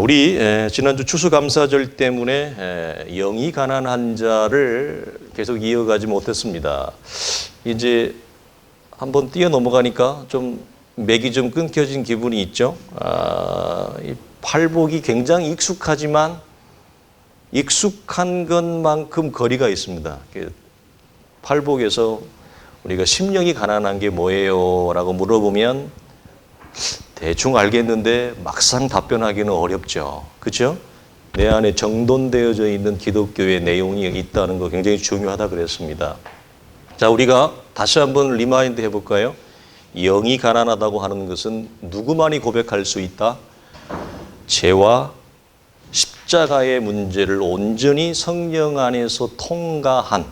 우리 지난주 추수감사절 때문에 영이 가난한 자를 계속 이어가지 못했습니다. 이제 한번 뛰어 넘어가니까 좀 맥이 좀 끊겨진 기분이 있죠. 이 팔복이 굉장히 익숙하지만 익숙한 것만큼 거리가 있습니다. 팔복에서 우리가 심령이 가난한 게 뭐예요? 라고 물어보면 대충 알겠는데 막상 답변하기는 어렵죠. 그렇죠? 내 안에 정돈되어져 있는 기독교의 내용이 있다는 거 굉장히 중요하다 그랬습니다. 자, 우리가 다시 한번 리마인드 해볼까요? 영이 가난하다고 하는 것은 누구만이 고백할 수 있다? 죄와 십자가의 문제를 온전히 성령 안에서 통과한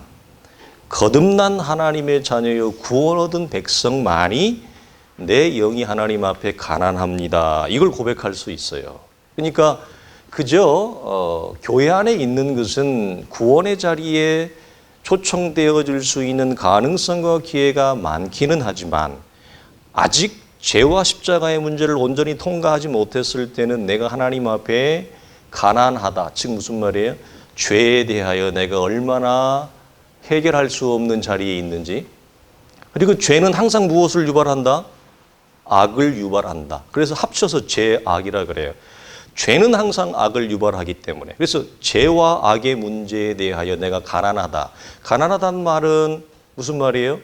거듭난 하나님의 자녀여 구원 얻은 백성만이 내 영이 하나님 앞에 가난합니다. 이걸 고백할 수 있어요. 그러니까 그저 교회 안에 있는 것은 구원의 자리에 초청되어질 수 있는 가능성과 기회가 많기는 하지만 아직 죄와 십자가의 문제를 온전히 통과하지 못했을 때는 내가 하나님 앞에 가난하다. 즉 무슨 말이에요? 죄에 대하여 내가 얼마나 해결할 수 없는 자리에 있는지. 그리고 죄는 항상 무엇을 유발한다? 악을 유발한다. 그래서 합쳐서 죄악이라 그래요. 죄는 항상 악을 유발하기 때문에. 그래서 죄와 악의 문제에 대하여 내가 가난하다. 가난하다는 말은 무슨 말이에요?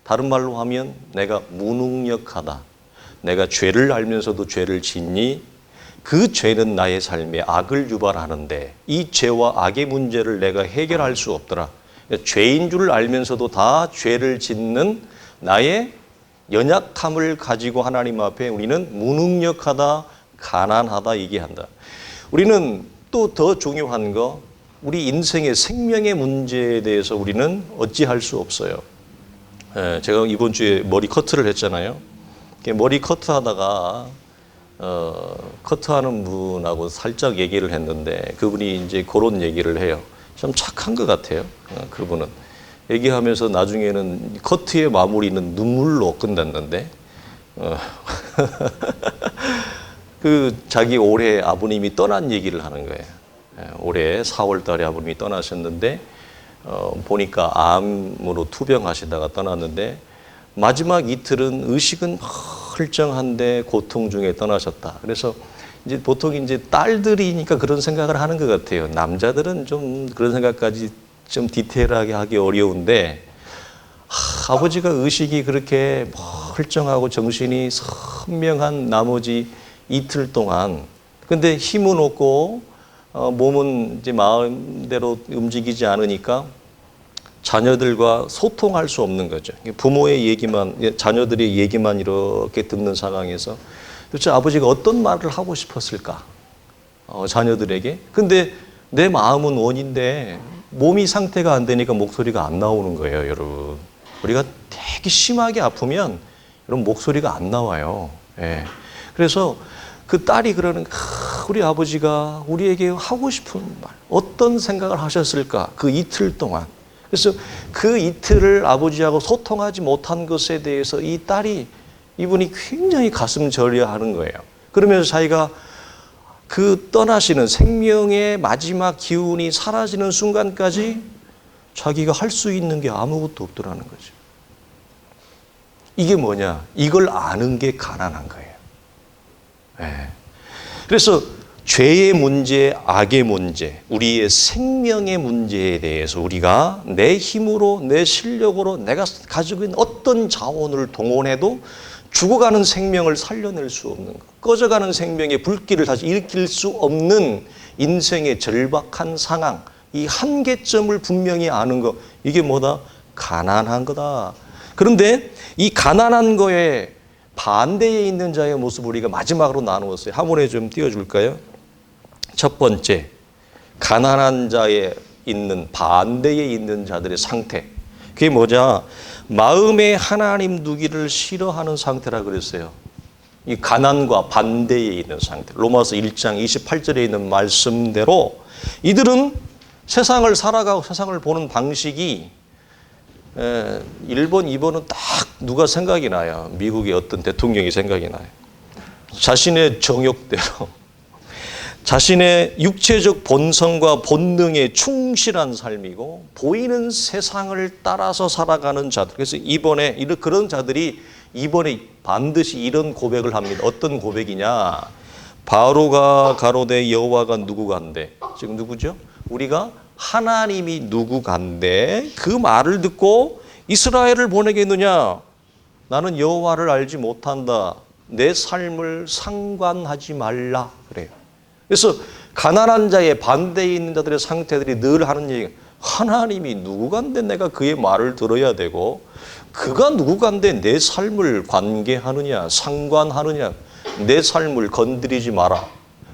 다른 말로 하면 내가 무능력하다. 내가 죄를 알면서도 죄를 짓니? 그 죄는 나의 삶에 악을 유발하는데 이 죄와 악의 문제를 내가 해결할 수 없더라. 죄인 줄 알면서도 다 죄를 짓는 나의 연약함을 가지고 하나님 앞에 우리는 무능력하다, 가난하다 얘기한다. 우리는 또 더 중요한 거, 우리 인생의 생명의 문제에 대해서 우리는 어찌할 수 없어요. 제가 이번 주에 머리 커트를 했잖아요. 머리 커트하다가 커트하는 분하고 살짝 얘기를 했는데 그분이 이제 그런 얘기를 해요. 좀 착한 것 같아요. 그분은. 얘기하면서 나중에는 커트의 마무리는 눈물로 끝났는데 그 자기 올해 아버님이 떠난 얘기를 하는 거예요. 올해 4월 달에 아버님이 떠나셨는데 보니까 암으로 투병하시다가 떠났는데 마지막 이틀은 의식은 멀쩡한데 고통 중에 떠나셨다. 그래서 이제 보통 이제 딸들이니까 그런 생각을 하는 것 같아요. 남자들은 좀 그런 생각까지 좀 디테일하게 하기 어려운데 아버지가 의식이 그렇게 멀쩡하고 정신이 선명한 나머지 이틀 동안 근데 힘은 없고 몸은 이제 마음대로 움직이지 않으니까 자녀들과 소통할 수 없는 거죠. 부모의 얘기만 자녀들의 얘기만 이렇게 듣는 상황에서 도대체 아버지가 어떤 말을 하고 싶었을까? 자녀들에게. 근데 내 마음은 원인데 몸이 상태가 안 되니까 목소리가 안 나오는 거예요, 여러분. 우리가 되게 심하게 아프면 여러분 목소리가 안 나와요. 예. 그래서 그 딸이 그러는 우리 아버지가 우리에게 하고 싶은 말, 어떤 생각을 하셨을까? 그 이틀 동안. 그래서 그 이틀을 아버지하고 소통하지 못한 것에 대해서 이 딸이 이분이 굉장히 가슴 저려하는 거예요. 그러면서 자기가 그 떠나시는 생명의 마지막 기운이 사라지는 순간까지 자기가 할 수 있는 게 아무것도 없더라는 거죠. 이게 뭐냐? 이걸 아는 게 가난한 거예요. 네. 그래서 죄의 문제, 악의 문제, 우리의 생명의 문제에 대해서 우리가 내 힘으로, 내 실력으로 내가 가지고 있는 어떤 자원을 동원해도 죽어가는 생명을 살려낼 수 없는 것, 꺼져가는 생명의 불길을 다시 일으킬 수 없는 인생의 절박한 상황, 이 한계점을 분명히 아는 것, 이게 뭐다? 가난한 거다. 그런데 이 가난한 거에 반대에 있는 자의 모습을 우리가 마지막으로 나누었어요. 한번에 좀 띄워줄까요? 첫 번째, 가난한 자에 있는 반대에 있는 자들의 상태. 그게 뭐냐? 마음에 하나님 두기를 싫어하는 상태라 그랬어요. 이 가난과 반대에 있는 상태. 로마서 1장 28절에 있는 말씀대로 이들은 세상을 살아가고 세상을 보는 방식이 1번, 2번은 딱 누가 생각이 나요. 미국의 어떤 대통령이 생각이 나요. 자신의 정욕대로 자신의 육체적 본성과 본능에 충실한 삶이고 보이는 세상을 따라서 살아가는 자들. 그래서 이번에 그런 자들이 이번에 반드시 이런 고백을 합니다. 어떤 고백이냐? 바로가 가로되 여호와가 누구간데? 지금 누구죠? 우리가 하나님이 누구간데 그 말을 듣고 이스라엘을 보내겠느냐? 나는 여호와를 알지 못한다. 내 삶을 상관하지 말라 그래요. 그래서 가난한 자의 반대에 있는 자들의 상태들이 늘 하는 얘기가 하나님이 누구간데 내가 그의 말을 들어야 되고 그가 누구간데 내 삶을 관계하느냐 상관하느냐 내 삶을 건드리지 마라.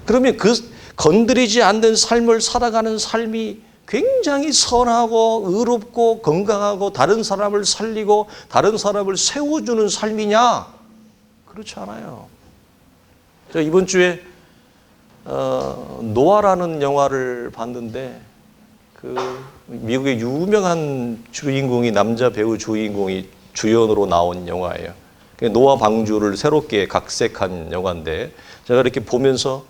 그러면 그 건드리지 않는 삶을 살아가는 삶이 굉장히 선하고 의롭고 건강하고 다른 사람을 살리고 다른 사람을 세워주는 삶이냐? 그렇지 않아요. 제가 이번 주에 노아라는 영화를 봤는데 그 미국의 유명한 주인공이 남자 배우 주인공이 주연으로 나온 영화예요. 노아 방주를 새롭게 각색한 영화인데 제가 이렇게 보면서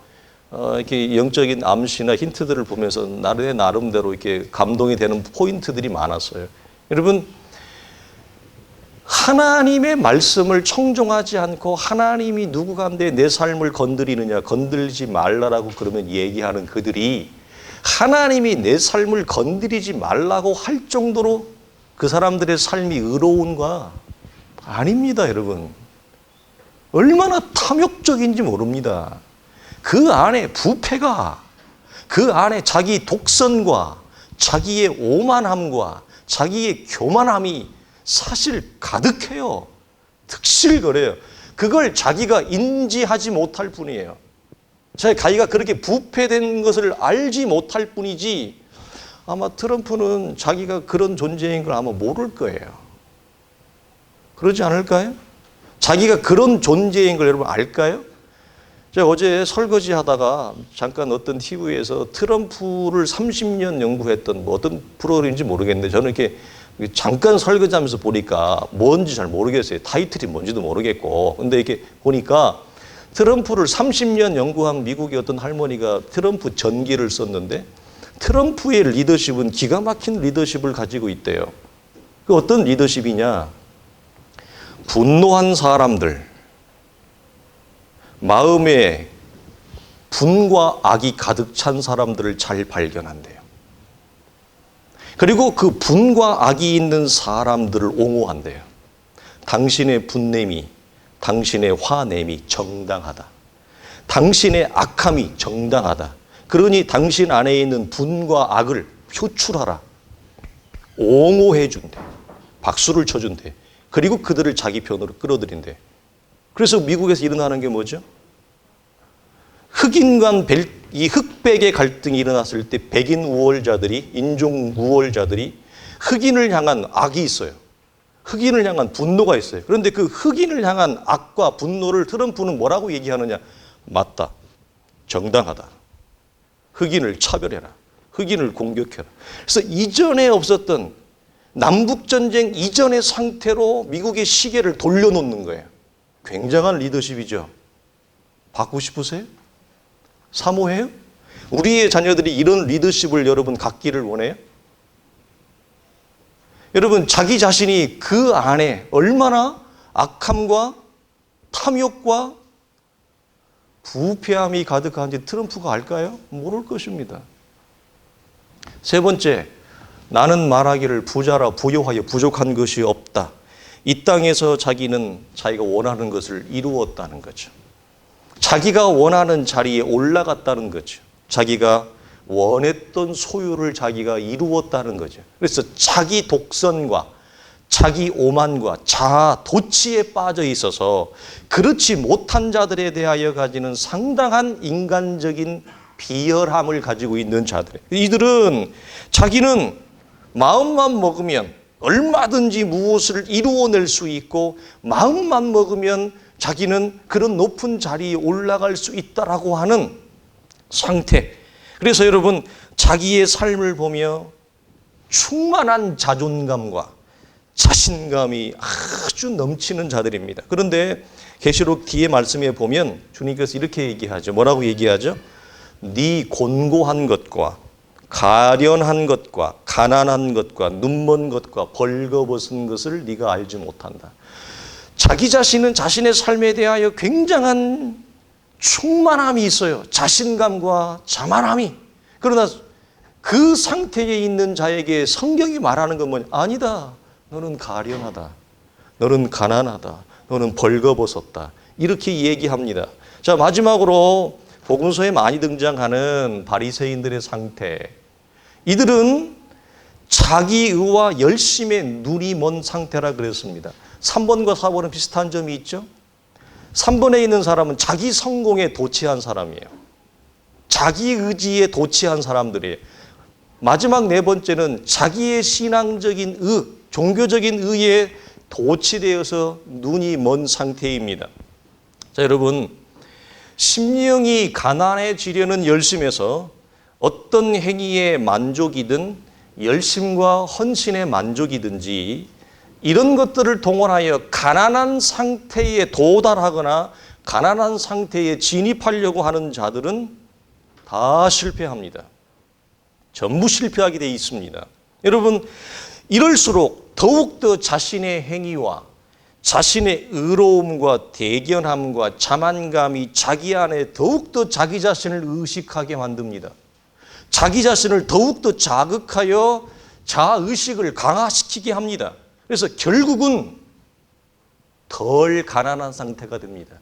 이렇게 영적인 암시나 힌트들을 보면서 나름대로 이렇게 감동이 되는 포인트들이 많았어요. 여러분, 하나님의 말씀을 청종하지 않고 하나님이 누구간데 내 삶을 건드리느냐, 건들지 말라라고 그러면 얘기하는 그들이 하나님이 내 삶을 건드리지 말라고 할 정도로 그 사람들의 삶이 의로운가? 아닙니다, 여러분. 얼마나 탐욕적인지 모릅니다. 그 안에 부패가, 그 안에 자기 독선과 자기의 오만함과 자기의 교만함이 사실 가득해요. 득실거려요. 그걸 자기가 인지하지 못할 뿐이에요. 자기가 그렇게 부패된 것을 알지 못할 뿐이지 아마 트럼프는 자기가 그런 존재인 걸 아마 모를 거예요. 그러지 않을까요? 자기가 그런 존재인 걸 여러분 알까요? 제가 어제 설거지 하다가 잠깐 어떤 TV에서 트럼프를 30년 연구했던 뭐 어떤 프로그램인지 모르겠는데 저는 이렇게 잠깐 설거지하면서 보니까 뭔지 잘 모르겠어요. 타이틀이 뭔지도 모르겠고. 근데 이렇게 보니까 트럼프를 30년 연구한 미국의 어떤 할머니가 트럼프 전기를 썼는데 트럼프의 리더십은 기가 막힌 리더십을 가지고 있대요. 그 어떤 리더십이냐? 분노한 사람들, 마음에 분과 악이 가득 찬 사람들을 잘 발견한대요. 그리고 그 분과 악이 있는 사람들을 옹호한대요. 당신의 분냄이, 당신의 화냄이 정당하다. 당신의 악함이 정당하다. 그러니 당신 안에 있는 분과 악을 표출하라. 옹호해 준대. 박수를 쳐준대. 그리고 그들을 자기 편으로 끌어들인대. 그래서 미국에서 일어나는 게 뭐죠? 흑인 간 이 흑백의 갈등이 일어났을 때 백인 우월자들이, 인종 우월자들이 흑인을 향한 악이 있어요. 흑인을 향한 분노가 있어요. 그런데 그 흑인을 향한 악과 분노를 트럼프는 뭐라고 얘기하느냐? 맞다. 정당하다. 흑인을 차별해라. 흑인을 공격해라. 그래서 이전에 없었던 남북전쟁 이전의 상태로 미국의 시계를 돌려놓는 거예요. 굉장한 리더십이죠. 받고 싶으세요? 사모해요? 우리의 자녀들이 이런 리더십을 여러분 갖기를 원해요? 여러분, 자기 자신이 그 안에 얼마나 악함과 탐욕과 부패함이 가득한지 트럼프가 알까요? 모를 것입니다. 세 번째, 나는 말하기를 부자라 부요하여 부족한 것이 없다. 이 땅에서 자기는 자기가 원하는 것을 이루었다는 거죠. 자기가 원하는 자리에 올라갔다는 거죠. 자기가 원했던 소유를 자기가 이루었다는 거죠. 그래서 자기 독선과 자기 오만과 자아 도취에 빠져 있어서 그렇지 못한 자들에 대하여 가지는 상당한 인간적인 비열함을 가지고 있는 자들. 이들은 자기는 마음만 먹으면 얼마든지 무엇을 이루어낼 수 있고 마음만 먹으면 자기는 그런 높은 자리에 올라갈 수 있다라고 하는 상태. 그래서 여러분, 자기의 삶을 보며 충만한 자존감과 자신감이 아주 넘치는 자들입니다. 그런데 계시록 뒤에 말씀에 보면 주님께서 이렇게 얘기하죠. 뭐라고 얘기하죠? 네 곤고한 것과 가련한 것과 가난한 것과 눈먼 것과 벌거벗은 것을 네가 알지 못한다. 자기 자신은 자신의 삶에 대하여 굉장한 충만함이 있어요. 자신감과 자만함이. 그러나 그 상태에 있는 자에게 성경이 말하는 건 뭐냐? 아니다. 너는 가련하다. 너는 가난하다. 너는 벌거벗었다. 이렇게 얘기합니다. 자, 마지막으로 복음서에 많이 등장하는 바리새인들의 상태. 이들은 자기의와 열심에 눈이 먼 상태라 그랬습니다. 3번과 4번은 비슷한 점이 있죠. 3번에 있는 사람은 자기 성공에 도취한 사람이에요. 자기 의지에 도취한 사람들이에요. 마지막 네 번째는 자기의 신앙적인 종교적인 의에 도취되어서 눈이 먼 상태입니다. 자, 여러분, 심령이 가난해지려는 열심에서 어떤 행위의 만족이든 열심과 헌신의 만족이든지 이런 것들을 동원하여 가난한 상태에 도달하거나 가난한 상태에 진입하려고 하는 자들은 다 실패합니다. 전부 실패하게 되어 있습니다. 여러분, 이럴수록 더욱더 자신의 행위와 자신의 의로움과 대견함과 자만감이 자기 안에 더욱더 자기 자신을 의식하게 만듭니다. 자기 자신을 더욱더 자극하여 자의식을 강화시키게 합니다. 그래서 결국은 덜 가난한 상태가 됩니다.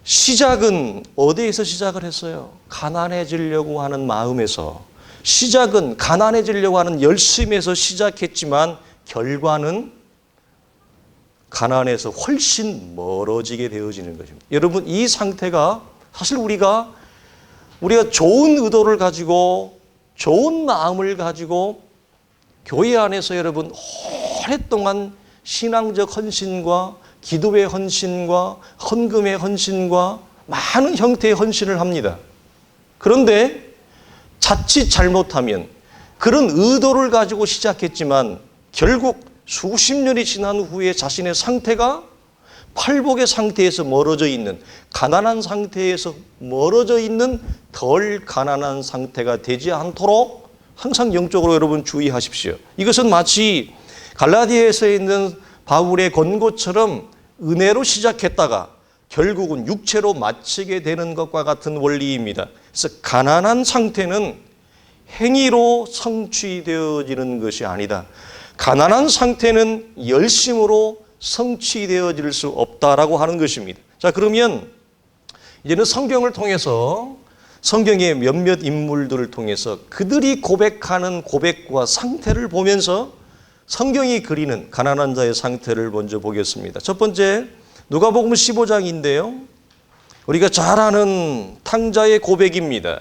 시작은 어디에서 시작을 했어요? 가난해지려고 하는 마음에서. 시작은 가난해지려고 하는 열심에서 시작했지만 결과는 가난에서 훨씬 멀어지게 되어지는 것입니다. 여러분, 이 상태가 사실 우리가 좋은 의도를 가지고 좋은 마음을 가지고 교회 안에서 여러분 오랫동안 신앙적 헌신과 기도의 헌신과 헌금의 헌신과 많은 형태의 헌신을 합니다. 그런데 자칫 잘못하면 그런 의도를 가지고 시작했지만 결국 수십 년이 지난 후에 자신의 상태가 팔복의 상태에서 멀어져 있는, 가난한 상태에서 멀어져 있는 덜 가난한 상태가 되지 않도록 항상 영적으로 여러분 주의하십시오. 이것은 마치 갈라디아에서 있는 바울의 권고처럼 은혜로 시작했다가 결국은 육체로 마치게 되는 것과 같은 원리입니다. 그래서 가난한 상태는 행위로 성취되어지는 것이 아니다. 가난한 상태는 열심으로 성취되어질 수 없다라고 하는 것입니다. 자, 그러면 이제는 성경을 통해서 성경의 몇몇 인물들을 통해서 그들이 고백하는 고백과 상태를 보면서 성경이 그리는 가난한 자의 상태를 먼저 보겠습니다. 첫 번째, 누가복음 15장인데요. 우리가 잘 아는 탕자의 고백입니다.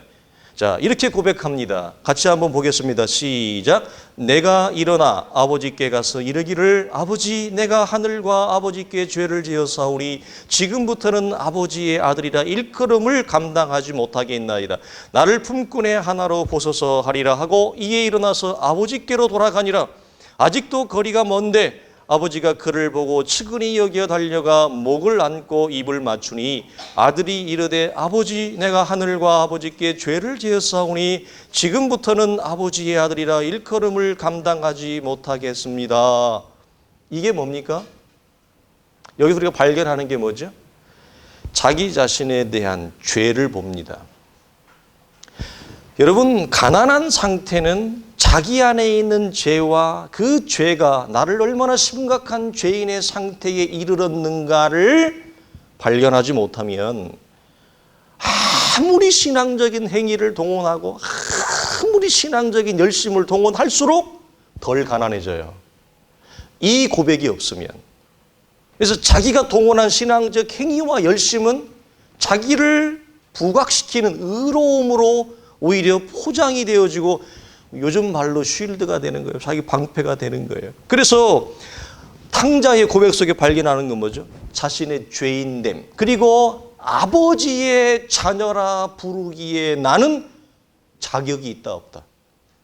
자, 이렇게 고백합니다. 같이 한번 보겠습니다. 시작. 내가 일어나 아버지께 가서 이르기를 아버지, 내가 하늘과 아버지께 죄를 지었사오니 지금부터는 아버지의 아들이라 일컬음을 감당하지 못하겠나이다. 나를 품꾼의 하나로 보소서 하리라 하고 이에 일어나서 아버지께로 돌아가니라. 아직도 거리가 먼데 아버지가 그를 보고 측은히 여겨 달려가 목을 안고 입을 맞추니 아들이 이르되 아버지, 내가 하늘과 아버지께 죄를 지었사오니 지금부터는 아버지의 아들이라 일컬음을 감당하지 못하겠습니다. 이게 뭡니까? 여기서 우리가 발견하는 게 뭐죠? 자기 자신에 대한 죄를 봅니다. 여러분, 가난한 상태는 자기 안에 있는 죄와 그 죄가 나를 얼마나 심각한 죄인의 상태에 이르렀는가를 발견하지 못하면 아무리 신앙적인 행위를 동원하고 아무리 신앙적인 열심을 동원할수록 덜 가난해져요. 이 고백이 없으면. 그래서 자기가 동원한 신앙적 행위와 열심은 자기를 부각시키는 의로움으로 오히려 포장이 되어지고 요즘 말로 쉴드가 되는 거예요. 자기 방패가 되는 거예요. 그래서 탕자의 고백 속에 발견하는 건 뭐죠? 자신의 죄인됨. 그리고 아버지의 자녀라 부르기에 나는 자격이 있다 없다?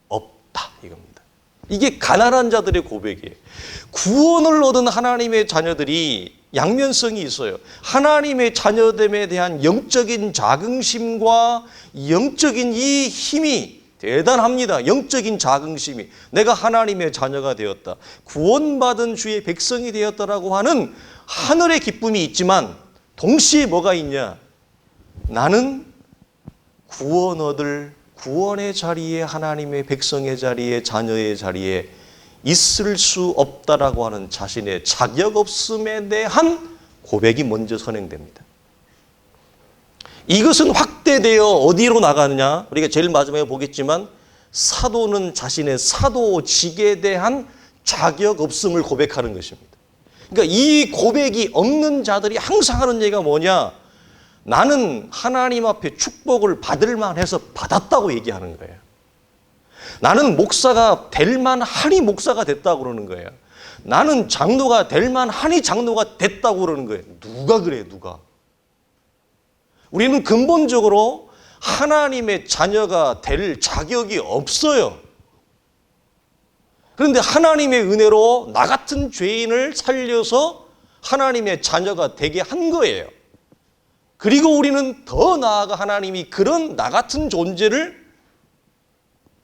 없다 이겁니다. 이게 가난한 자들의 고백이에요. 구원을 얻은 하나님의 자녀들이 양면성이 있어요. 하나님의 자녀됨에 대한 영적인 자긍심과 영적인 이 힘이 대단합니다. 영적인 자긍심이. 내가 하나님의 자녀가 되었다. 구원받은 주의 백성이 되었다라고 하는 하늘의 기쁨이 있지만 동시에 뭐가 있냐? 나는 구원 얻을 구원의 자리에, 하나님의 백성의 자리에, 자녀의 자리에 있을 수 없다라고 하는 자신의 자격 없음에 대한 고백이 먼저 선행됩니다. 이것은 확대되어 어디로 나가느냐? 우리가 제일 마지막에 보겠지만 사도는 자신의 사도직에 대한 자격 없음을 고백하는 것입니다. 그러니까 이 고백이 없는 자들이 항상 하는 얘기가 뭐냐? 나는 하나님 앞에 축복을 받을 만해서 받았다고 얘기하는 거예요. 나는 목사가 될 만하니 목사가 됐다고 그러는 거예요. 나는 장로가 될 만하니 장로가 됐다고 그러는 거예요. 누가 그래요? 누가? 우리는 근본적으로 하나님의 자녀가 될 자격이 없어요. 그런데 하나님의 은혜로 나 같은 죄인을 살려서 하나님의 자녀가 되게 한 거예요. 그리고 우리는 더 나아가 하나님이 그런 나 같은 존재를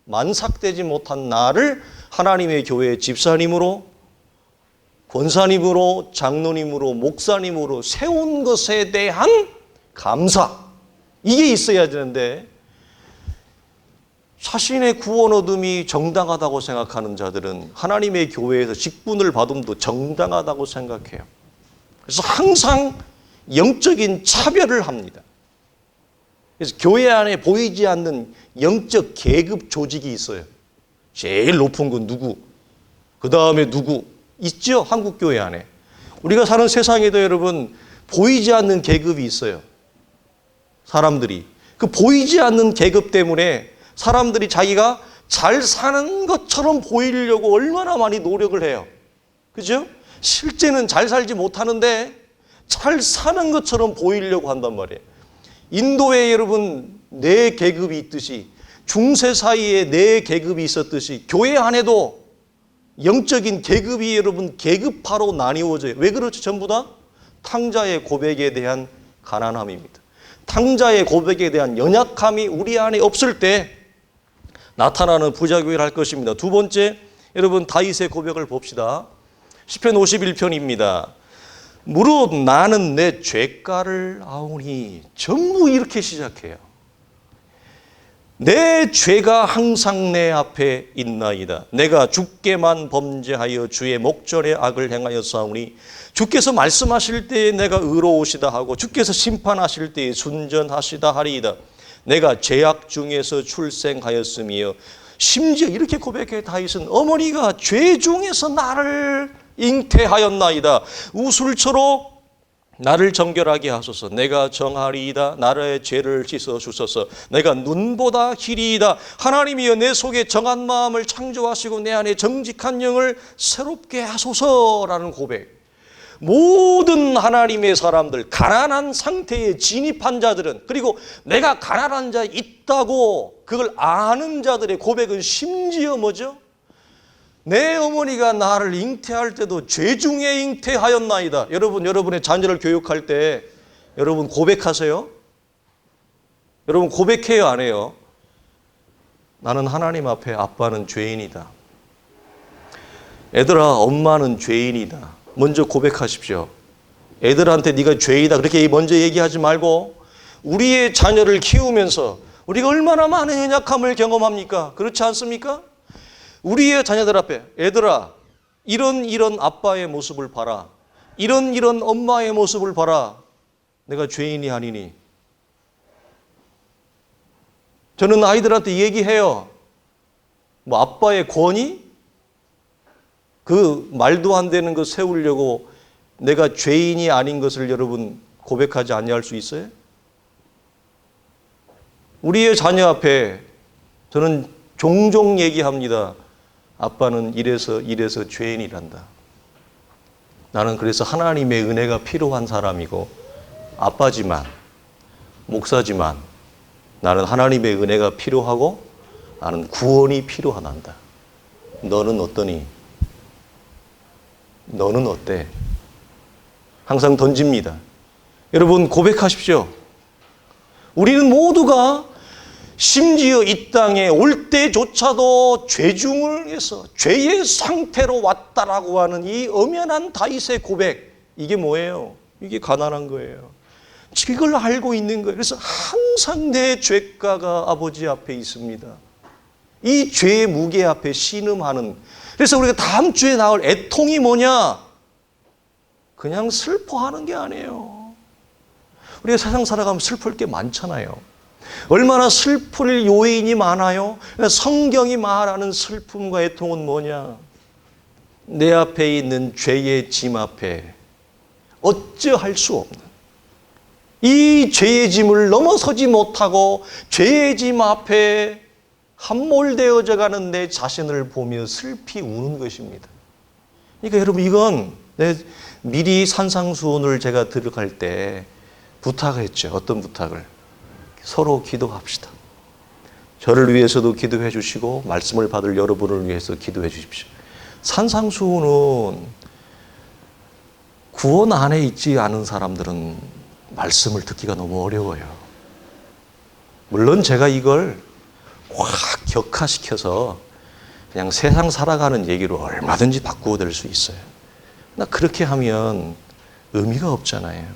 만삭되지 못한 나를 하나님의 교회의 집사님으로, 권사님으로, 장로님으로, 목사님으로 세운 것에 대한 감사, 이게 있어야 되는데 자신의 구원 얻음이 정당하다고 생각하는 자들은 하나님의 교회에서 직분을 받음도 정당하다고 생각해요. 그래서 항상 영적인 차별을 합니다. 그래서 교회 안에 보이지 않는 영적 계급 조직이 있어요. 제일 높은 건 누구? 그 다음에 누구? 있죠? 한국 교회 안에. 우리가 사는 세상에도 여러분 보이지 않는 계급이 있어요. 사람들이. 그 보이지 않는 계급 때문에 사람들이 자기가 잘 사는 것처럼 보이려고 얼마나 많이 노력을 해요. 그죠? 실제는 잘 살지 못하는데 잘 사는 것처럼 보이려고 한단 말이에요. 인도에 여러분 네 계급이 있듯이 중세 사이에 네 계급이 있었듯이 교회 안에도 영적인 계급이 여러분 계급화로 나뉘어져요. 왜 그렇죠? 전부 다 탕자의 고백에 대한 가난함입니다. 탕자의 고백에 대한 연약함이 우리 안에 없을 때 나타나는 부자교회를 할 것입니다. 두 번째, 여러분 다윗의 고백을 봅시다. 시편 51편입니다. 무릇 나는 내 죄가를 아오니, 전부 이렇게 시작해요. 내 죄가 항상 내 앞에 있나이다. 내가 주께만 범죄하여 주의 목전에 악을 행하여 싸우니, 주께서 말씀하실 때에 내가 의로우시다 하고 주께서 심판하실 때에 순전하시다 하리이다. 내가 죄악 중에서 출생하였으며, 심지어 이렇게 고백해 다윗은 어머니가 죄 중에서 나를 잉태하였나이다. 우술초로 나를 정결하게 하소서. 내가 정하리이다. 나의 죄를 씻어 주소서. 내가 눈보다 희리이다. 하나님이여 내 속에 정한 마음을 창조하시고 내 안에 정직한 영을 새롭게 하소서라는 고백. 모든 하나님의 사람들, 가난한 상태에 진입한 자들은, 그리고 내가 가난한 자 있다고 그걸 아는 자들의 고백은 심지어 뭐죠? 내 어머니가 나를 잉태할 때도 죄 중에 잉태하였나이다. 여러분의 자녀를 교육할 때 여러분 고백하세요? 여러분 고백해요, 안 해요? 나는 하나님 앞에 아빠는 죄인이다. 애들아, 엄마는 죄인이다. 먼저 고백하십시오. 애들한테 네가 죄이다 그렇게 먼저 얘기하지 말고, 우리의 자녀를 키우면서 우리가 얼마나 많은 연약함을 경험합니까? 그렇지 않습니까? 우리의 자녀들 앞에 애들아, 이런 아빠의 모습을 봐라. 이런 엄마의 모습을 봐라. 내가 죄인이 아니니. 저는 아이들한테 얘기해요. 뭐 아빠의 권위? 그 말도 안 되는 거 세우려고 내가 죄인이 아닌 것을 여러분 고백하지 아니할 수 있어요? 우리의 자녀 앞에 저는 종종 얘기합니다. 아빠는 이래서 죄인이란다. 나는 그래서 하나님의 은혜가 필요한 사람이고, 아빠지만, 목사지만 나는 하나님의 은혜가 필요하고 나는 구원이 필요하단다. 너는 어떠니? 너는 어때? 항상 던집니다. 여러분 고백하십시오. 우리는 모두가 심지어 이 땅에 올 때조차도 죄중을 해서 죄의 상태로 왔다라고 하는 이 엄연한 다윗의 고백, 이게 뭐예요? 이게 가난한 거예요. 이걸 알고 있는 거예요. 그래서 항상 내 죄가가 아버지 앞에 있습니다. 이 죄의 무게 앞에 신음하는. 그래서 우리가 다음 주에 나올 애통이 뭐냐? 그냥 슬퍼하는 게 아니에요. 우리가 세상 살아가면 슬플 게 많잖아요. 얼마나 슬플 요인이 많아요. 성경이 말하는 슬픔과 애통은 뭐냐? 내 앞에 있는 죄의 짐 앞에 어찌할 수 없는 이 죄의 짐을 넘어서지 못하고 죄의 짐 앞에 함몰되어져 가는 내 자신을 보며 슬피 우는 것입니다. 그러니까 여러분, 이건 미리 산상수훈을 제가 들어갈 때 부탁했죠. 어떤 부탁을? 서로 기도합시다. 저를 위해서도 기도해 주시고 말씀을 받을 여러분을 위해서 기도해 주십시오. 산상수훈은 구원 안에 있지 않은 사람들은 말씀을 듣기가 너무 어려워요. 물론 제가 이걸 확 격화시켜서 그냥 세상 살아가는 얘기로 얼마든지 바꾸어 될 수 있어요. 그러나 그렇게 하면 의미가 없잖아요.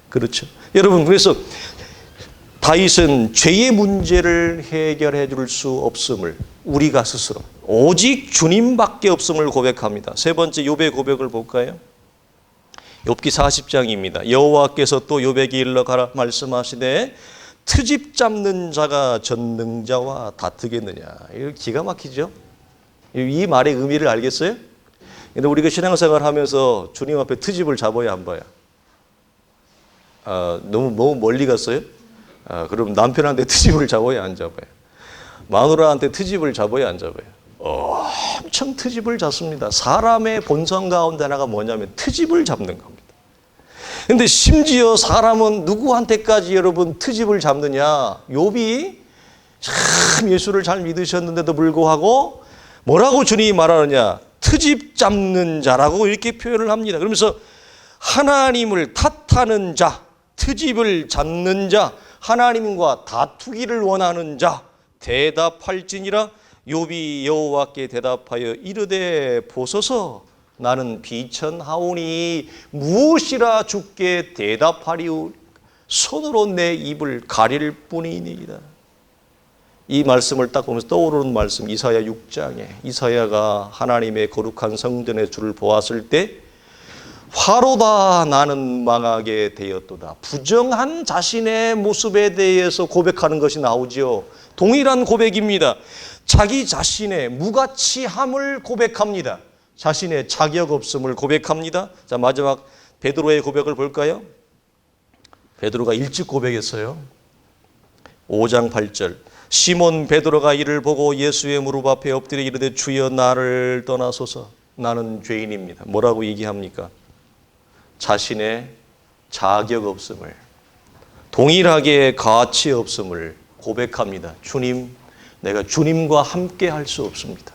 그렇죠? 여러분, 그래서 다윗은 죄의 문제를 해결해 줄 수 없음을, 우리가 스스로 오직 주님밖에 없음을 고백합니다. 세 번째 욥의 고백을 볼까요? 욥기 40장입니다. 여호와께서 또 욥에게 일러 가라 말씀하시되 트집 잡는 자가 전능자와 다투겠느냐. 이거 기가 막히죠? 이 말의 의미를 알겠어요? 근데 우리가 신앙생활 하면서 주님 앞에 트집을 잡아야 안 봐요. 너무 멀리 갔어요? 그럼 남편한테 트집을 잡아야 안 잡아요? 마누라한테 트집을 잡아야 안 잡아요? 엄청 트집을 잡습니다. 사람의 본성 가운데 하나가 뭐냐면 트집을 잡는 겁니다. 근데 심지어 사람은 누구한테까지 여러분 트집을 잡느냐? 욥이 참 예수를 잘 믿으셨는데도 불구하고 뭐라고 주님이 말하느냐? 트집 잡는 자라고 이렇게 표현을 합니다. 그러면서 하나님을 탓하는 자, 트집을 잡는 자, 하나님과 다투기를 원하는 자, 대답할지니라. 욥이 여호와께 대답하여 이르되 보소서 나는 비천하오니 무엇이라 주께 대답하리오. 손으로 내 입을 가릴 뿐이니이다. 이 말씀을 딱 보면서 떠오르는 말씀, 이사야 6장에 이사야가 하나님의 거룩한 성전의 주를 보았을 때 화로다 나는 망하게 되었도다. 부정한 자신의 모습에 대해서 고백하는 것이 나오지요. 동일한 고백입니다. 자기 자신의 무가치함을 고백합니다. 자신의 자격 없음을 고백합니다. 자, 마지막 베드로의 고백을 볼까요? 베드로가 일찍 고백했어요. 5장 8절. 시몬 베드로가 이를 보고 예수의 무릎 앞에 엎드려 이르되 주여 나를 떠나소서 나는 죄인입니다. 뭐라고 얘기합니까? 자신의 자격 없음을, 동일하게 가치 없음을 고백합니다. 주님, 내가 주님과 함께 할 수 없습니다.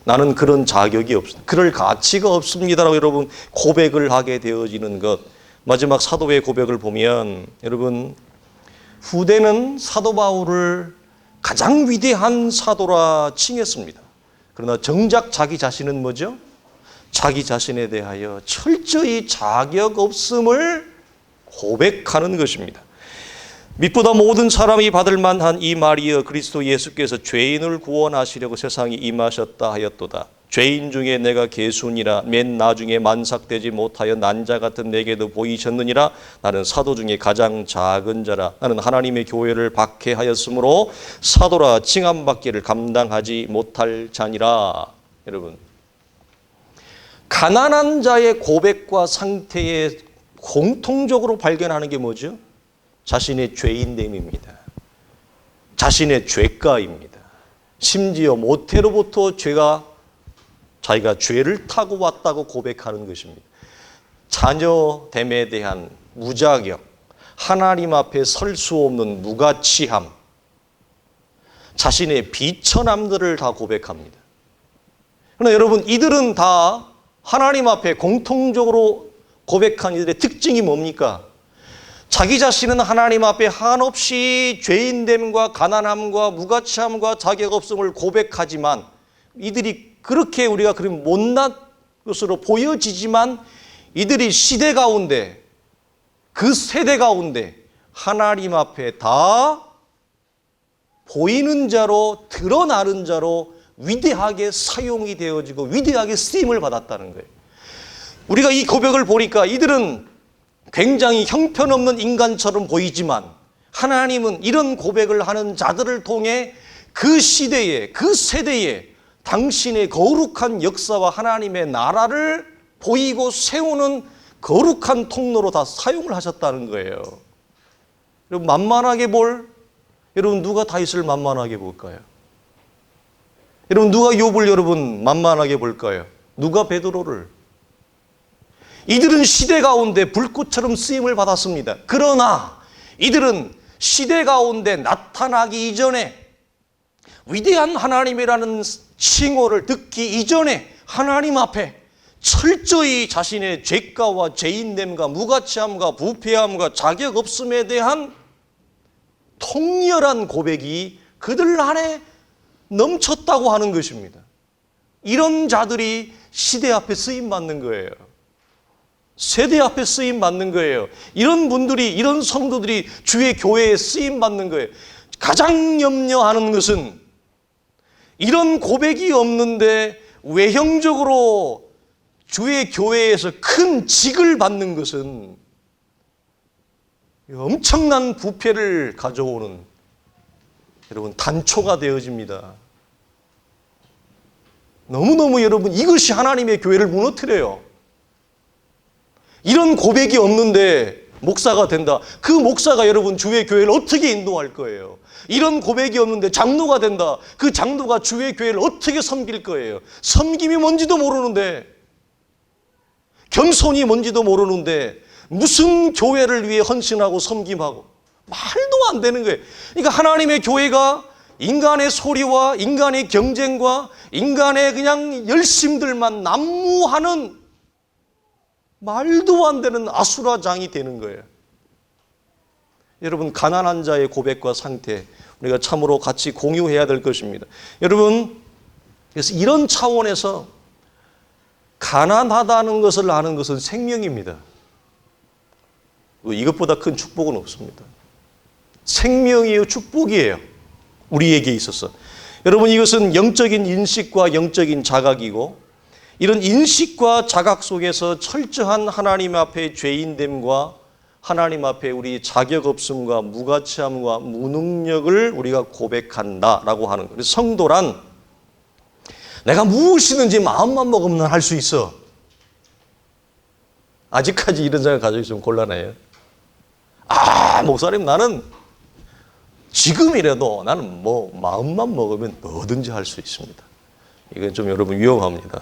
나는 그런 자격이 없습니다. 그럴 가치가 없습니다라고 여러분 고백을 하게 되어지는 것. 마지막 사도의 고백을 보면 여러분 후대는 사도 바울을 가장 위대한 사도라 칭했습니다. 그러나 정작 자기 자신은 뭐죠? 자기 자신에 대하여 철저히 자격 없음을 고백하는 것입니다. 밑보다 모든 사람이 받을 만한 이 말이여 그리스도 예수께서 죄인을 구원하시려고 세상에 임하셨다 하였도다. 죄인 중에 내가 개순이라 맨 나중에 만삭되지 못하여 난자 같은 내게도 보이셨느니라. 나는 사도 중에 가장 작은 자라. 나는 하나님의 교회를 박해하였으므로 사도라 칭함받기를 감당하지 못할 자니라. 여러분, 가난한 자의 고백과 상태에 공통적으로 발견하는 게 뭐죠? 자신의 죄인됨입니다. 자신의 죄가입니다. 심지어 모태로부터 자기가 죄를 타고 왔다고 고백하는 것입니다. 자녀됨에 대한 무자격, 하나님 앞에 설 수 없는 무가치함, 자신의 비천함들을 다 고백합니다. 그러나 여러분, 이들은 다 하나님 앞에 공통적으로 고백한 이들의 특징이 뭡니까? 자기 자신은 하나님 앞에 한없이 죄인됨과 가난함과 무가치함과 자격 없음을 고백하지만 이들이 그렇게 우리가 그럼 못난 것으로 보여지지만 이들이 시대 가운데 그 세대 가운데 하나님 앞에 다 보이는 자로 드러나는 자로 위대하게 사용이 되어지고 위대하게 쓰임을 받았다는 거예요. 우리가 이 고백을 보니까 이들은 굉장히 형편없는 인간처럼 보이지만 하나님은 이런 고백을 하는 자들을 통해 그 시대에 그 세대에 당신의 거룩한 역사와 하나님의 나라를 보이고 세우는 거룩한 통로로 다 사용을 하셨다는 거예요. 여러분 만만하게 여러분 누가 다윗을 만만하게 볼까요? 여러분 누가 욥을 여러분 만만하게 볼까요? 누가 베드로를? 이들은 시대 가운데 불꽃처럼 쓰임을 받았습니다. 그러나 이들은 시대 가운데 나타나기 이전에 위대한 하나님이라는 칭호를 듣기 이전에 하나님 앞에 철저히 자신의 죄가와 죄인됨과 무가치함과 부패함과 자격 없음에 대한 통렬한 고백이 그들 안에 넘쳤다고 하는 것입니다. 이런 자들이 시대 앞에 쓰임 받는 거예요. 세대 앞에 쓰임 받는 거예요. 이런 분들이, 이런 성도들이 주의 교회에 쓰임 받는 거예요. 가장 염려하는 것은 이런 고백이 없는데 외형적으로 주의 교회에서 큰 직을 받는 것은 엄청난 부패를 가져오는 여러분 단초가 되어집니다. 너무너무 여러분 이것이 하나님의 교회를 무너뜨려요. 이런 고백이 없는데 목사가 된다. 그 목사가 여러분 주의 교회를 어떻게 인도할 거예요? 이런 고백이 없는데 장로가 된다. 그 장로가 주의 교회를 어떻게 섬길 거예요? 섬김이 뭔지도 모르는데, 겸손이 뭔지도 모르는데 무슨 교회를 위해 헌신하고 섬김하고 말도 안 되는 거예요. 그러니까 하나님의 교회가 인간의 소리와 인간의 경쟁과 인간의 그냥 열심들만 난무하는 말도 안 되는 아수라장이 되는 거예요. 여러분 가난한 자의 고백과 상태 우리가 참으로 같이 공유해야 될 것입니다. 여러분 그래서 이런 차원에서 가난하다는 것을 아는 것은 생명입니다. 이것보다 큰 축복은 없습니다. 생명이에요, 축복이에요. 우리에게 있어서. 여러분 이것은 영적인 인식과 영적인 자각이고 이런 인식과 자각 속에서 철저한 하나님 앞에 죄인됨과 하나님 앞에 우리 자격 없음과 무가치함과 무능력을 우리가 고백한다라고 하는 거예요. 성도란 내가 무엇이든지 마음만 먹으면 할 수 있어. 아직까지 이런 생각 가지고 좀 곤란해요. 목사님 나는 지금이라도 나는 마음만 먹으면 뭐든지 할 수 있습니다. 이건 좀 여러분 위험합니다.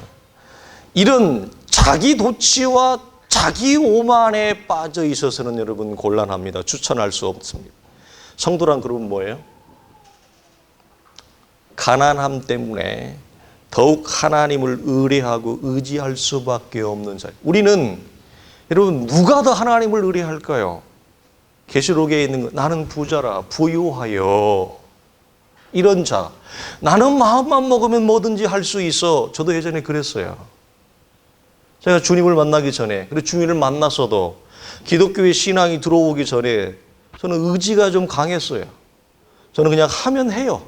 이런 자기 도취와 자기 오만에 빠져 있어서는 여러분 곤란합니다. 추천할 수 없습니다. 성도란 그러면 뭐예요? 가난함 때문에 더욱 하나님을 의뢰하고 의지할 수밖에 없는 자. 우리는 여러분 누가 더 하나님을 의뢰할까요? 계시록에 있는 거 나는 부자라 부유하여 이런 자. 나는 마음만 먹으면 뭐든지 할 수 있어. 저도 예전에 그랬어요. 제가 주님을 만나기 전에 그리고 주님을 만났어도 기독교의 신앙이 들어오기 전에 저는 의지가 좀 강했어요. 저는 그냥 하면 해요.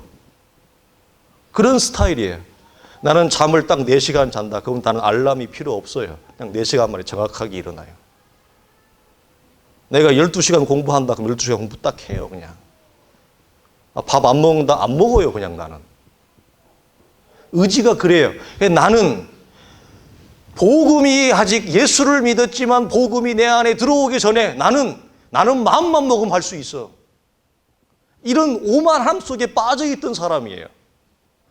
그런 스타일이에요. 나는 잠을 딱 4시간 잔다. 그럼 나는 알람이 필요 없어요. 그냥 4시간 만에 정확하게 일어나요. 내가 12시간 공부한다. 그럼 12시간 공부 딱 해요. 그냥. 밥 안 먹는다. 안 먹어요. 그냥 나는. 의지가 그래요. 나는 복음이 아직 예수를 믿었지만 복음이 내 안에 들어오기 전에 나는 마음만 먹으면 할 수 있어. 이런 오만함 속에 빠져있던 사람이에요.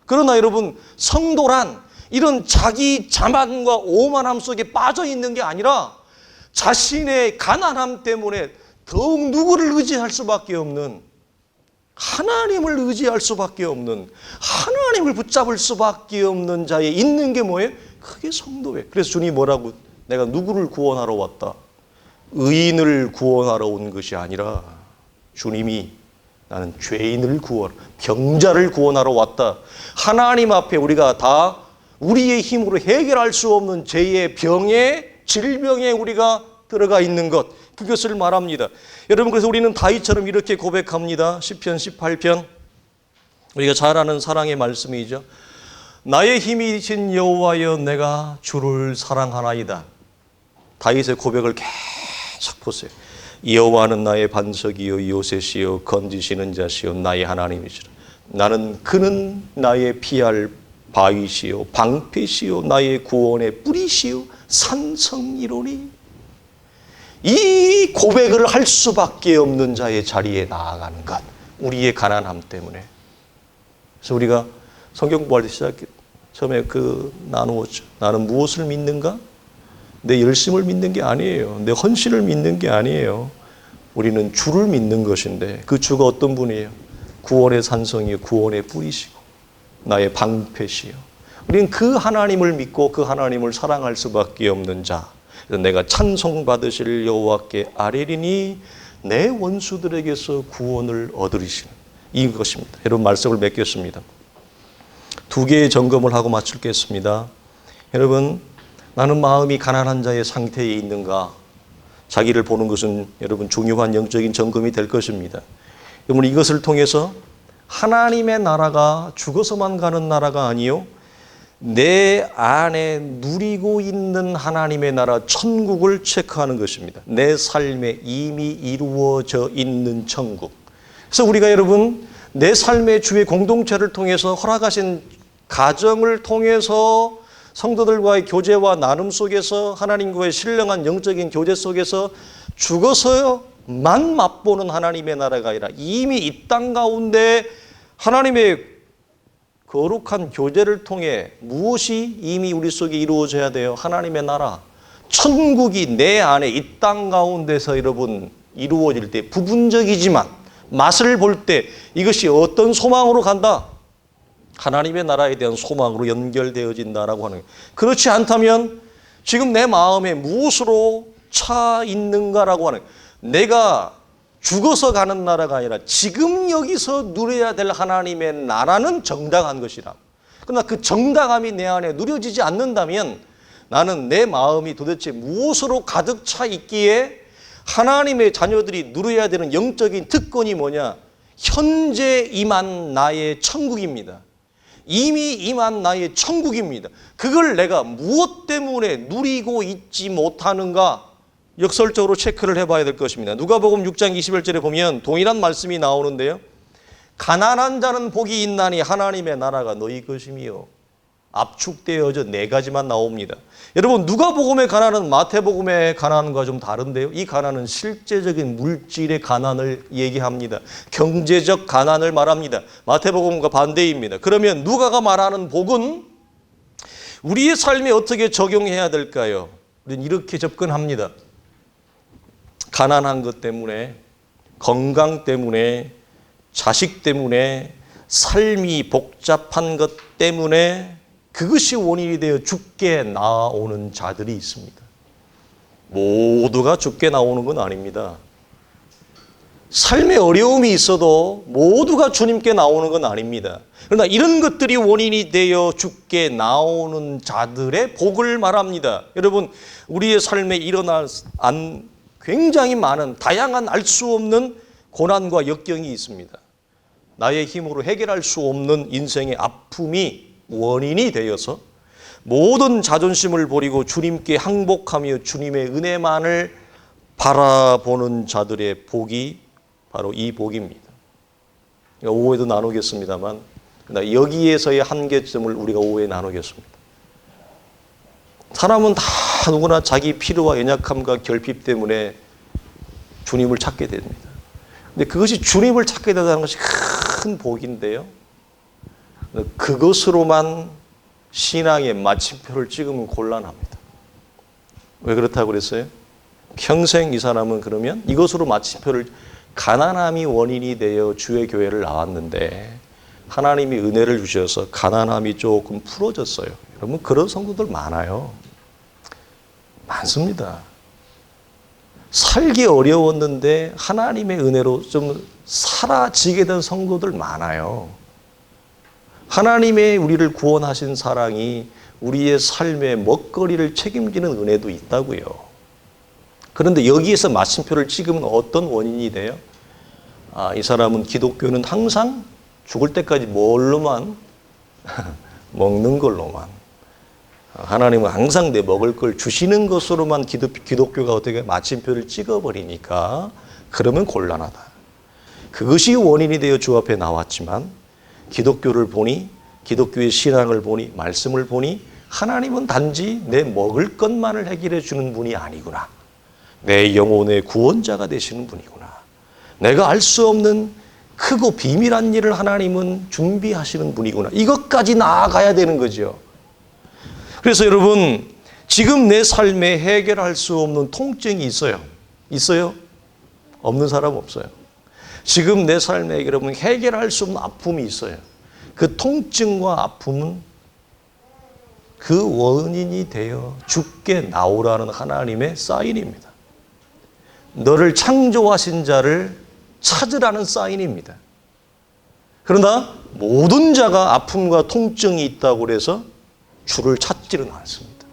그러나 여러분 성도란 이런 자기 자만과 오만함 속에 빠져있는 게 아니라 자신의 가난함 때문에 더욱 누구를 의지할 수밖에 없는 하나님을 의지할 수밖에 없는 하나님을 붙잡을 수밖에 없는 자에 있는 게 뭐예요? 그게 성도예요. 그래서 주님이 뭐라고 내가 누구를 구원하러 왔다? 의인을 구원하러 온 것이 아니라 주님이 나는 죄인을 병자를 구원하러 왔다. 하나님 앞에 우리가 다 우리의 힘으로 해결할 수 없는 죄의 병에, 질병에 우리가 들어가 있는 것, 그것을 말합니다. 여러분, 그래서 우리는 다윗처럼 이렇게 고백합니다. 시편 18편, 우리가 잘 아는 사랑의 말씀이죠. 나의 힘이신 여호와여, 내가 주를 사랑하나이다. 다윗의 고백을 계속 보세요. 여호와는 나의 반석이요 요새시요 건지시는 자시요 나의 하나님이시라. 그는 나의 피할 바위시요 방패시요 나의 구원의 뿌리시요 산성이로니. 이 고백을 할 수밖에 없는 자의 자리에 나아가는 것, 우리의 가난함 때문에. 그래서 우리가 성경 공부할 때 처음에 나누었죠. 나는 무엇을 믿는가? 내 열심을 믿는 게 아니에요. 내 헌신을 믿는 게 아니에요. 우리는 주를 믿는 것인데, 그 주가 어떤 분이에요? 구원의 산성이요 구원의 뿌리시고 나의 방패시요. 우리는 그 하나님을 믿고 그 하나님을 사랑할 수밖에 없는 자. 내가 찬송받으실 여호와께 아뢰리니 내 원수들에게서 구원을 얻으리시는 이것입니다. 여러분, 말씀을 맺겠습니다. 두 개의 점검을 하고 마치겠습니다. 여러분, 나는 마음이 가난한 자의 상태에 있는가? 자기를 보는 것은 여러분 중요한 영적인 점검이 될 것입니다. 여러분, 이것을 통해서 하나님의 나라가 죽어서만 가는 나라가 아니요, 내 안에 누리고 있는 하나님의 나라 천국을 체크하는 것입니다. 내 삶에 이미 이루어져 있는 천국. 그래서 우리가 여러분, 내 삶의 주의 공동체를 통해서 허락하신 가정을 통해서 성도들과의 교제와 나눔 속에서 하나님과의 신령한 영적인 교제 속에서 죽어서만 맛보는 하나님의 나라가 아니라 이미 이 땅 가운데 하나님의 거룩한 교제를 통해 무엇이 이미 우리 속에 이루어져야 돼요? 하나님의 나라, 천국이 내 안에 이 땅 가운데서 여러분 이루어질 때 부분적이지만 맛을 볼 때 이것이 어떤 소망으로 간다? 하나님의 나라에 대한 소망으로 연결되어진다라고 하는 거예요. 그렇지 않다면 지금 내 마음에 무엇으로 차 있는가라고 하는 거예요. 내가 죽어서 가는 나라가 아니라 지금 여기서 누려야 될 하나님의 나라는 정당한 것이라. 그러나 그 정당함이 내 안에 누려지지 않는다면 나는 내 마음이 도대체 무엇으로 가득 차 있기에 하나님의 자녀들이 누려야 되는 영적인 특권이 뭐냐? 현재 임한 나의 천국입니다. 이미 임한 나의 천국입니다. 그걸 내가 무엇 때문에 누리고 있지 못하는가? 역설적으로 체크를 해봐야 될 것입니다. 누가복음 6장 21절에 보면 동일한 말씀이 나오는데요. 가난한 자는 복이 있나니 하나님의 나라가 너희 것이며, 압축되어져 네 가지만 나옵니다. 여러분, 누가복음의 가난은 마태복음의 가난과 좀 다른데요. 이 가난은 실제적인 물질의 가난을 얘기합니다. 경제적 가난을 말합니다. 마태복음과 반대입니다. 그러면 누가가 말하는 복은 우리의 삶에 어떻게 적용해야 될까요? 우리는 이렇게 접근합니다. 가난한 것 때문에, 건강 때문에, 자식 때문에, 삶이 복잡한 것 때문에 그것이 원인이 되어 죽게 나오는 자들이 있습니다. 모두가 죽게 나오는 건 아닙니다. 삶에 어려움이 있어도 모두가 주님께 나오는 건 아닙니다. 그러나 이런 것들이 원인이 되어 죽게 나오는 자들의 복을 말합니다. 여러분, 우리의 삶에 일어날 굉장히 많은 다양한 알 수 없는 고난과 역경이 있습니다. 나의 힘으로 해결할 수 없는 인생의 아픔이 원인이 되어서 모든 자존심을 버리고 주님께 항복하며 주님의 은혜만을 바라보는 자들의 복이 바로 이 복입니다. 오후에도 나누겠습니다만, 여기에서의 한계점을 우리가 오후에 나누겠습니다. 사람은 다 누구나 자기 필요와 연약함과 결핍 때문에 주님을 찾게 됩니다. 근데 그것이 주님을 찾게 된다는 것이 큰 복인데요. 그것으로만 신앙의 마침표를 찍으면 곤란합니다. 왜 그렇다고 그랬어요? 평생 이 사람은 그러면 이것으로 마침표를, 가난함이 원인이 되어 주의 교회를 나왔는데 하나님이 은혜를 주셔서 가난함이 조금 풀어졌어요. 여러분, 그런 성도들 많아요. 많습니다. 살기 어려웠는데 하나님의 은혜로 좀 사라지게 된 성도들 많아요. 하나님의 우리를 구원하신 사랑이 우리의 삶의 먹거리를 책임지는 은혜도 있다고요. 그런데 여기에서 마침표를 찍으면 어떤 원인이 돼요? 이 사람은 기독교는 항상 죽을 때까지 뭘로만 먹는 걸로만, 하나님은 항상 내 먹을 걸 주시는 것으로만 기독교가 어떻게 마침표를 찍어버리니까 그러면 곤란하다. 그것이 원인이 되어 주 앞에 나왔지만 기독교를 보니, 기독교의 신앙을 보니, 말씀을 보니 하나님은 단지 내 먹을 것만을 해결해 주는 분이 아니구나. 내 영혼의 구원자가 되시는 분이구나. 내가 알 수 없는 크고 비밀한 일을 하나님은 준비하시는 분이구나. 이것까지 나아가야 되는 거죠. 그래서 여러분, 지금 내 삶에 해결할 수 없는 통증이 있어요. 있어요? 없는 사람 없어요. 지금 내 삶에 여러분 해결할 수 없는 아픔이 있어요. 그 통증과 아픔은 그 원인이 되어 죽게 나오라는 하나님의 사인입니다. 너를 창조하신 자를 찾으라는 사인입니다. 그러나 모든 자가 아픔과 통증이 있다고 해서 주를 찾지는 않습니다.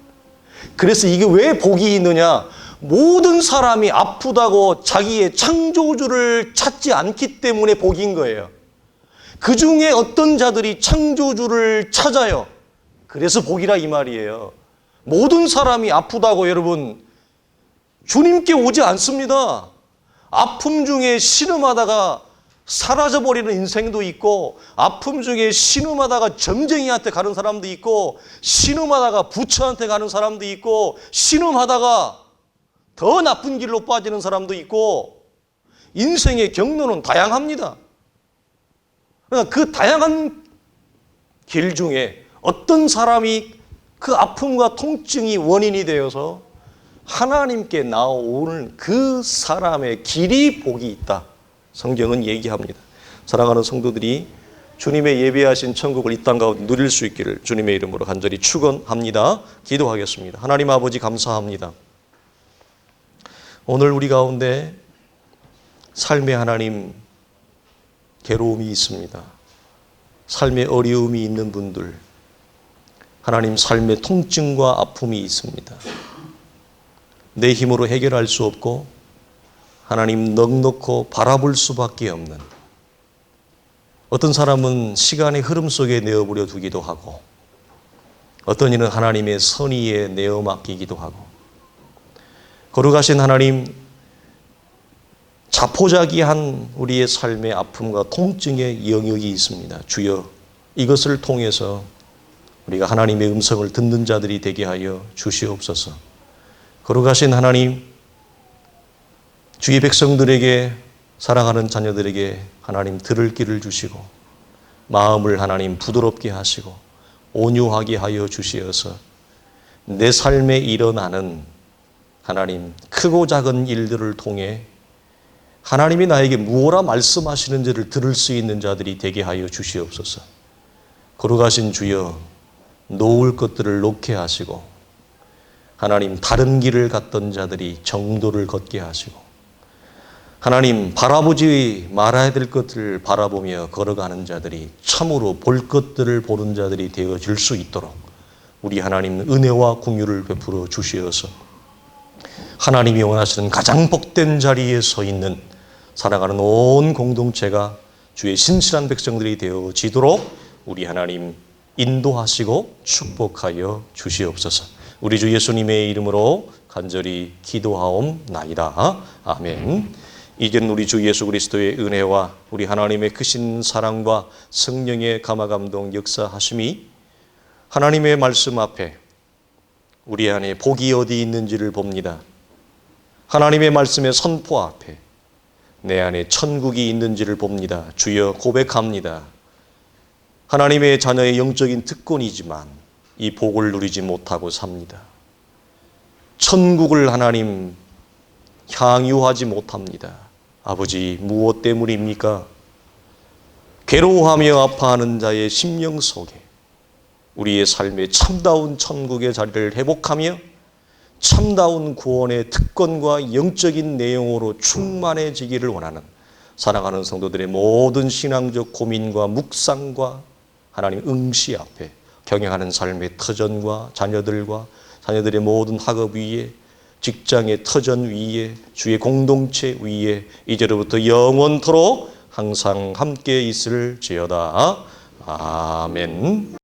그래서 이게 왜 복이 있느냐? 모든 사람이 아프다고 자기의 창조주를 찾지 않기 때문에 복인 거예요. 그 중에 어떤 자들이 창조주를 찾아요. 그래서 복이라 이 말이에요. 모든 사람이 아프다고 여러분 주님께 오지 않습니다. 아픔 중에 신음하다가 사라져버리는 인생도 있고, 아픔 중에 신음하다가 점쟁이한테 가는 사람도 있고, 신음하다가 부처한테 가는 사람도 있고, 신음하다가 더 나쁜 길로 빠지는 사람도 있고, 인생의 경로는 다양합니다. 그러나 그 다양한 길 중에 어떤 사람이 그 아픔과 통증이 원인이 되어서 하나님께 나오는 그 사람의 길이 복이 있다. 성경은 얘기합니다. 사랑하는 성도들이 주님의 예비하신 천국을 이 땅 가운데 누릴 수 있기를 주님의 이름으로 간절히 축원합니다. 기도하겠습니다. 하나님 아버지 감사합니다. 오늘 우리 가운데 삶의 하나님 괴로움이 있습니다. 삶의 어려움이 있는 분들, 하나님 삶의 통증과 아픔이 있습니다. 내 힘으로 해결할 수 없고 하나님 넉넉고 바라볼 수밖에 없는, 어떤 사람은 시간의 흐름 속에 내어버려 두기도 하고, 어떤 이는 하나님의 선의에 내어 맡기기도 하고, 거룩하신 하나님, 자포자기한 우리의 삶의 아픔과 통증의 영역이 있습니다. 주여, 이것을 통해서 우리가 하나님의 음성을 듣는 자들이 되게 하여 주시옵소서. 거룩하신 하나님, 주의 백성들에게, 사랑하는 자녀들에게 하나님 들을 길을 주시고, 마음을 하나님 부드럽게 하시고 온유하게 하여 주시어서 내 삶에 일어나는 하나님 크고 작은 일들을 통해 하나님이 나에게 무엇라 말씀하시는지를 들을 수 있는 자들이 되게 하여 주시옵소서. 거룩하신 주여, 놓을 것들을 놓게 하시고 하나님 다른 길을 갔던 자들이 정도를 걷게 하시고, 하나님 바라보지 말아야 될 것들을 바라보며 걸어가는 자들이 참으로 볼 것들을 보는 자들이 되어질 수 있도록 우리 하나님 은혜와 긍휼을 베풀어 주시어서 하나님이 원하시는 가장 복된 자리에 서 있는 살아가는 온 공동체가 주의 신실한 백성들이 되어지도록 우리 하나님 인도하시고 축복하여 주시옵소서. 우리 주 예수님의 이름으로 간절히 기도하옵나이다. 아멘. 이제는 우리 주 예수 그리스도의 은혜와 우리 하나님의 크신 사랑과 성령의 감화감동 역사하심이 하나님의 말씀 앞에 우리 안에 복이 어디 있는지를 봅니다. 하나님의 말씀의 선포 앞에 내 안에 천국이 있는지를 봅니다. 주여 고백합니다. 하나님의 자녀의 영적인 특권이지만 이 복을 누리지 못하고 삽니다. 천국을 하나님 향유하지 못합니다. 아버지, 무엇 때문입니까? 괴로워하며 아파하는 자의 심령 속에 우리의 삶의 참다운 천국의 자리를 회복하며 참다운 구원의 특권과 영적인 내용으로 충만해지기를 원하는 살아가는 성도들의 모든 신앙적 고민과 묵상과 하나님 응시 앞에 경영하는 삶의 터전과 자녀들의 모든 학업 위에 직장의 터전 위에 주의 공동체 위에 이제로부터 영원토록 항상 함께 있을지어다. 아멘.